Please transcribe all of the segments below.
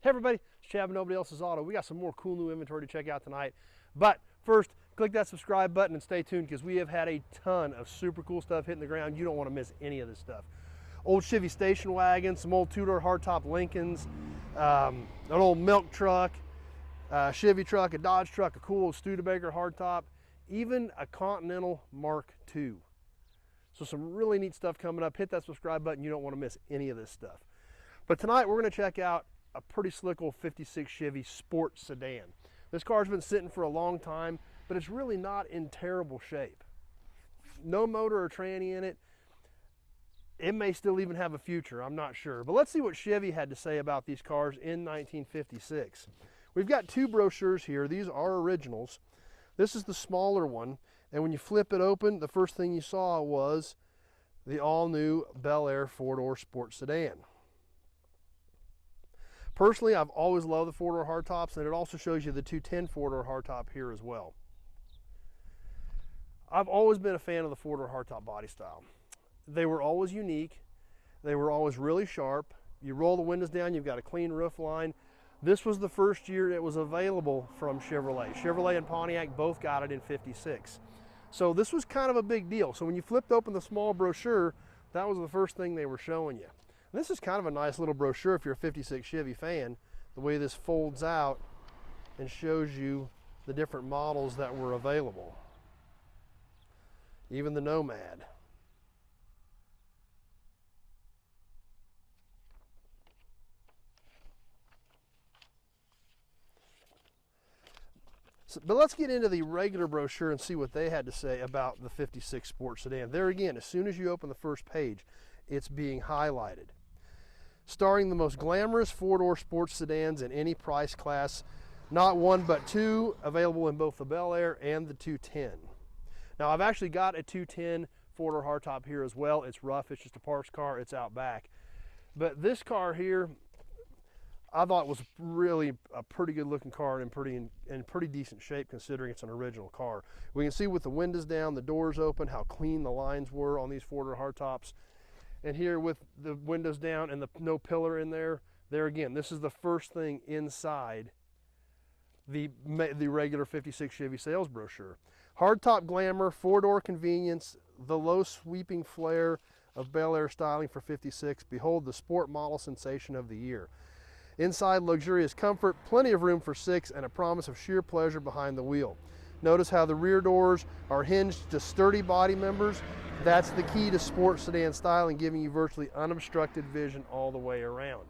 Hey everybody, it's Chevy, Nobody Else's Auto. We got some more cool new inventory to check out tonight. But first, click that subscribe button and stay tuned because we have had a ton of super cool stuff hitting the ground. You don't want to miss any of this stuff. Old Chevy station wagon, some old two-door hardtop Lincolns, an old milk truck, a Chevy truck, a Dodge truck, a cool Studebaker hardtop, even a Continental Mark II. So some really neat stuff coming up. Hit that subscribe button. You don't want to miss any of this stuff. But tonight we're going to check out a pretty slick old 56 Chevy Sport Sedan. This car's been sitting for a long time, but it's really not in terrible shape. No motor or tranny in it. It may still even have a future, I'm not sure. But let's see what Chevy had to say about these cars in 1956. We've got two brochures here. These are originals. This is the smaller one, and when you flip it open, the first thing you saw was the all-new Bel Air four-door Sport Sedan. Personally, I've always loved the four-door hardtops, and it also shows you the 210 four-door hardtop here as well. I've always been a fan of the four-door hardtop body style. They were always unique. They were always really sharp. You roll the windows down, you've got a clean roof line. This was the first year it was available from Chevrolet. Chevrolet and Pontiac both got it in '56. So this was kind of a big deal. So when you flipped open the small brochure, that was the first thing they were showing you. And this is kind of a nice little brochure if you're a 56 Chevy fan, the way this folds out and shows you the different models that were available. Even the Nomad. But let's get into the regular brochure and see what they had to say about the 56 Sport Sedan. There again, as soon as you open the first page, it's being highlighted. Starring the most glamorous four-door sports sedans in any price class, not one but two, available in both the Bel Air and the 210. Now I've actually got a 210 four-door hardtop here as well. It's rough, it's just a parts car, it's out back. But this car here, I thought was really a pretty good looking car and in pretty decent shape considering it's an original car. We can see with the windows down, the doors open, how clean the lines were on these four-door hardtops. And here with the windows down and the no pillar in there, again, this is the first thing inside the regular 56 Chevy sales brochure. Hardtop glamour, four-door convenience, the low sweeping flare of Bel Air styling for 56. Behold the sport model sensation of the year. Inside, luxurious comfort, plenty of room for six, and a promise of sheer pleasure behind the wheel. Notice how the rear doors are hinged to sturdy body members. That's the key to sport sedan styling, giving you virtually unobstructed vision all the way around.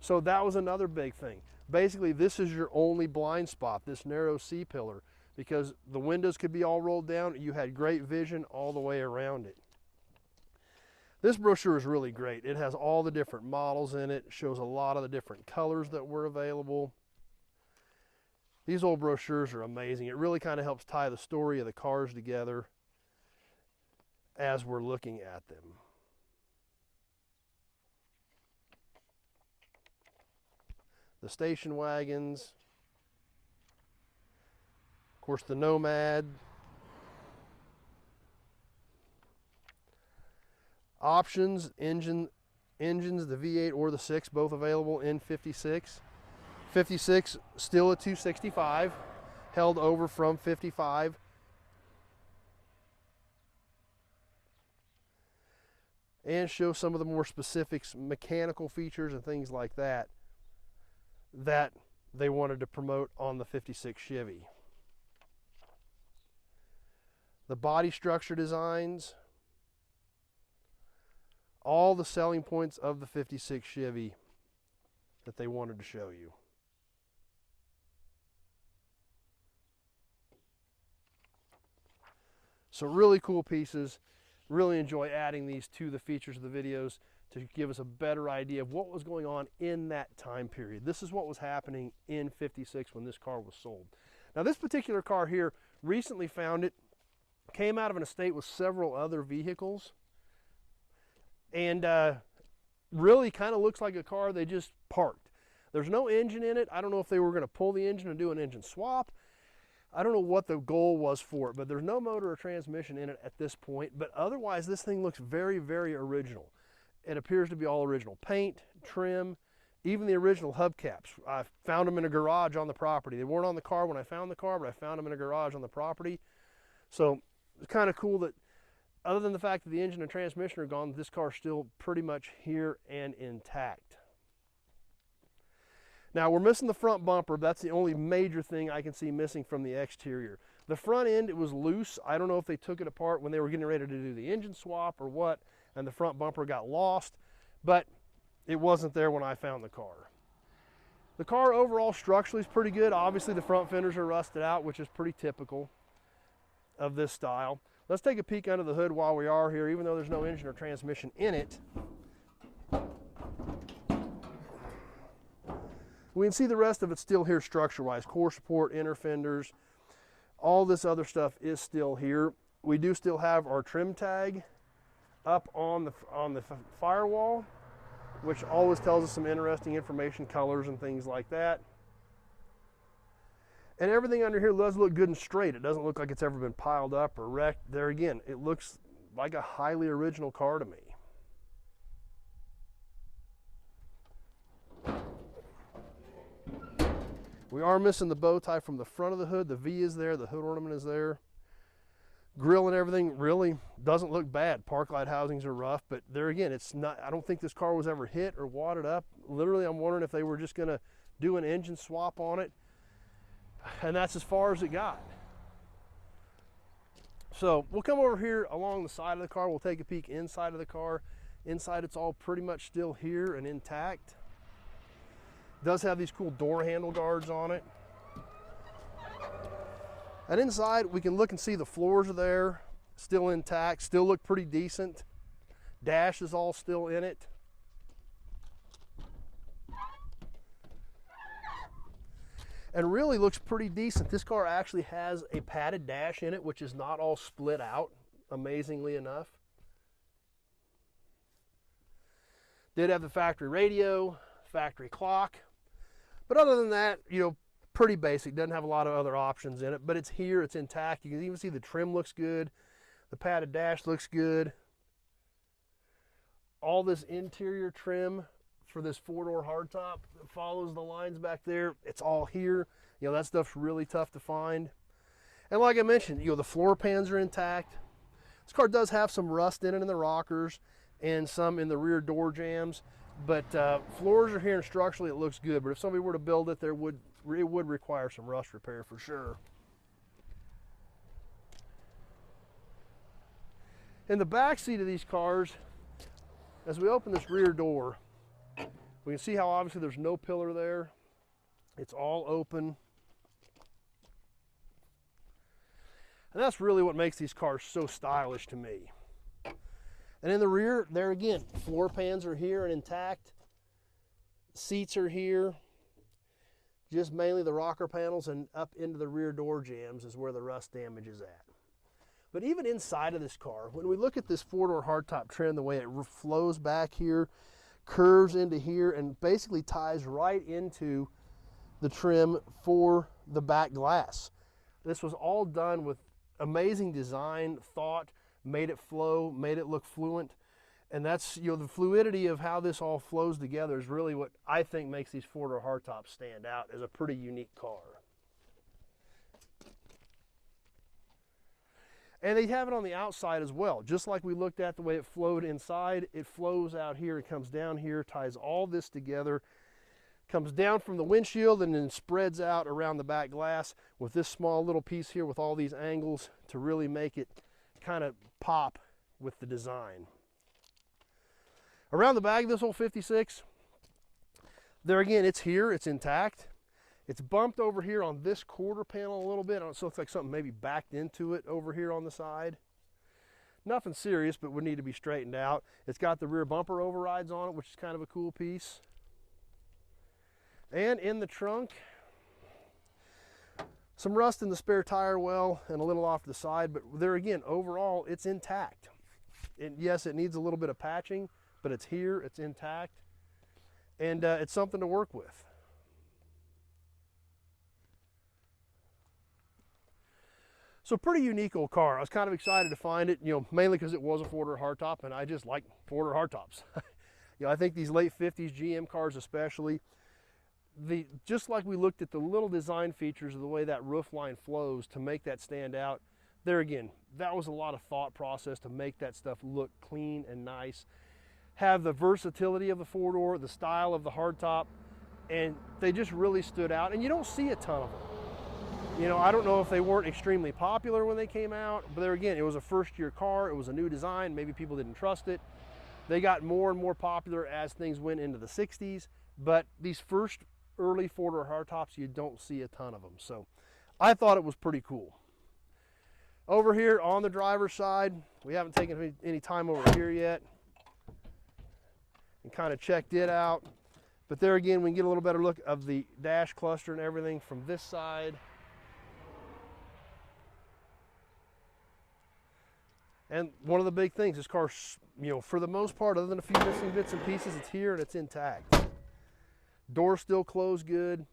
So that was another big thing. Basically, this is your only blind spot, this narrow C-pillar, because the windows could be all rolled down. You had great vision all the way around it. This brochure is really great. It has all the different models in it. It shows a lot of the different colors that were available. These old brochures are amazing. It really kind of helps tie the story of the cars together as we're looking at them. The station wagons, of course the Nomad, options, engines, the V8 or the 6, both available in 56. 56 still a 265, held over from 55. And show some of the more specific mechanical features and things like that that they wanted to promote on the 56 Chevy. The body structure designs, all the selling points of the 56 Chevy that they wanted to show you. So really cool pieces. Really enjoy adding these to the features of the videos to give us a better idea of what was going on in that time period. This is what was happening in 56 when this car was sold. Now this particular car here, recently found it, came out of an estate with several other vehicles, and really kind of looks like a car they just parked. There's no engine in it. I don't know if they were going to pull the engine and do an engine swap. I don't know what the goal was for it, but there's no motor or transmission in it at this point. But otherwise, this thing looks very, very original. It appears to be all original paint, trim, Even the original hubcaps, I found them in a garage on the property. They weren't on the car when I found the car, but I found them in a garage on the property. So it's kind of cool that other than the fact that the engine and transmission are gone, this car's still pretty much here and intact. Now we're missing the front bumper. That's the only major thing I can see missing from the exterior. The front end, it was loose. I don't know if they took it apart when they were getting ready to do the engine swap or what, and the front bumper got lost, but it wasn't there when I found the car. The car overall structurally is pretty good. Obviously the front fenders are rusted out, which is pretty typical of this style. Let's take a peek under the hood while we are here, even though there's no engine or transmission in it. We can see the rest of it's still here structure-wise. Core support, inner fenders, all this other stuff is still here. We do still have our trim tag up on the firewall, which always tells us some interesting information, colors and things like that. And everything under here does look good and straight. It doesn't look like it's ever been piled up or wrecked. There again, it looks like a highly original car to me. We are missing the bow tie from the front of the hood. The V is there, the hood ornament is there. Grill and everything really doesn't look bad. Park light housings are rough, but there again, it's not, I don't think this car was ever hit or wadded up. Literally, I'm wondering if they were just gonna do an engine swap on it, and that's as far as it got. So we'll come over here along the side of the car. We'll take a peek inside of the car. Inside, it's all pretty much still here and intact. It does have these cool door handle guards on it. And inside, we can look and see the floors are there, still intact, still look pretty decent. Dash is all still in it. And really looks pretty decent. This car actually has a padded dash in it, which is not all split out, amazingly enough. Did have the factory radio, factory clock. But other than that, you know, pretty basic. Doesn't have a lot of other options in it, but it's here, it's intact. You can even see the trim looks good. The padded dash looks good. All this interior trim for this four-door hardtop that follows the lines back there, it's all here. You know, that stuff's really tough to find. And like I mentioned, you know, the floor pans are intact. This car does have some rust in it in the rockers and some in the rear door jambs, but floors are here and structurally it looks good. But if somebody were to build it, it would require some rust repair for sure. In the back seat of these cars, as we open this rear door, we can see how obviously there's no pillar there. It's all open. And that's really what makes these cars so stylish to me. And in the rear, there again, floor pans are here and intact. Seats are here. Just mainly the rocker panels and up into the rear door jambs is where the rust damage is at. But even inside of this car, when we look at this four-door hardtop trim, the way it flows back here, curves into here, and basically ties right into the trim for the back glass. This was all done with amazing design, thought, made it flow, made it look fluent. And that's, you know, the fluidity of how this all flows together is really what I think makes these four-door hardtops stand out as a pretty unique car. And they have it on the outside as well. Just like we looked at the way it flowed inside, it flows out here, it comes down here, ties all this together, comes down from the windshield and then spreads out around the back glass with this small little piece here with all these angles to really make it kind of pop with the design. Around the back of this whole 56, there again, it's here, it's intact. It's bumped over here on this quarter panel a little bit, so it looks like something maybe backed into it over here on the side. Nothing serious, but would need to be straightened out. It's got the rear bumper overrides on it, which is kind of a cool piece. And in the trunk, some rust in the spare tire well and a little off to the side, but there again, overall, it's intact. Yes, it needs a little bit of patching, but it's here, it's intact, and it's something to work with. So pretty unique old car. I was kind of excited to find it, you know, mainly because it was a four-door hardtop, and I just like four-door hardtops. You know, I think these late 50s GM cars especially, just like we looked at the little design features of the way that roof line flows to make that stand out, there again, that was a lot of thought process to make that stuff look clean and nice. Have the versatility of the four-door, the style of the hardtop, and they just really stood out, and you don't see a ton of them. You know, I don't know if they weren't extremely popular when they came out, but there again, it was a first-year car, it was a new design, maybe people didn't trust it. They got more and more popular as things went into the 60s, but these first early four-door hardtops, you don't see a ton of them. So I thought it was pretty cool. Over here on the driver's side, we haven't taken any time over here yet and kind of checked it out. But there again, we can get a little better look of the dash cluster and everything from this side. And one of the big things, this car, you know, for the most part, other than a few missing bits and pieces, it's here and it's intact. Doors still close good.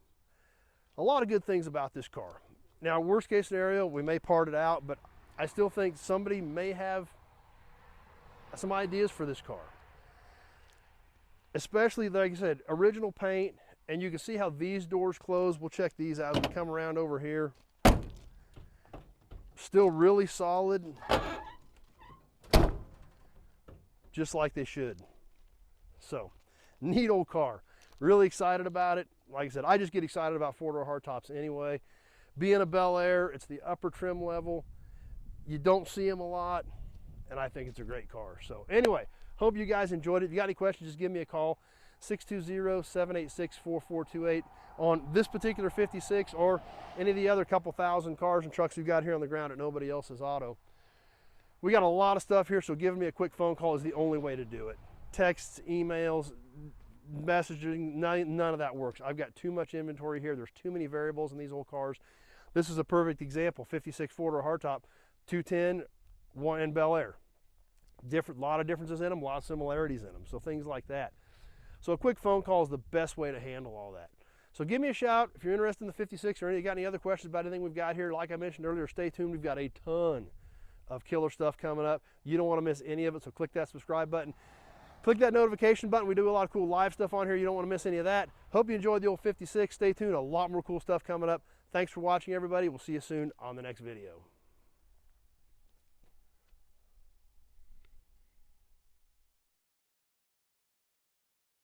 A lot of good things about this car. Now, worst case scenario, we may part it out, but I still think somebody may have some ideas for this car. Especially, like I said, original paint, and you can see how these doors close. We'll check these out as we come around over here. Still really solid, just like they should. So, neat old car. Really excited about it. Like I said, I just get excited about four-door hardtops anyway. Being a Bel Air, it's the upper trim level. You don't see them a lot, and I think it's a great car. So anyway, hope you guys enjoyed it. If you got any questions, just give me a call, 620-786-4428 on this particular 56 or any of the other couple thousand cars and trucks we've got here on the ground at Nobody Else's Auto. We got a lot of stuff here, so giving me a quick phone call is the only way to do it. Texts, emails, messaging, none of that works. I've got too much inventory here. There's too many variables in these old cars. This is a perfect example. 56 four-door hardtop, 210, one in Bel Air. A lot of differences in them, a lot of similarities in them. So things like that. So a quick phone call is the best way to handle all that. So give me a shout if you're interested in the 56 or you got any other questions about anything we've got here. Like I mentioned earlier, stay tuned. We've got a ton of killer stuff coming up. You don't want to miss any of it, so click that subscribe button. Click that notification button. We do a lot of cool live stuff on here. You don't want to miss any of that. Hope you enjoyed the old 56. Stay tuned. A lot more cool stuff coming up. Thanks for watching, everybody. We'll see you soon on the next video.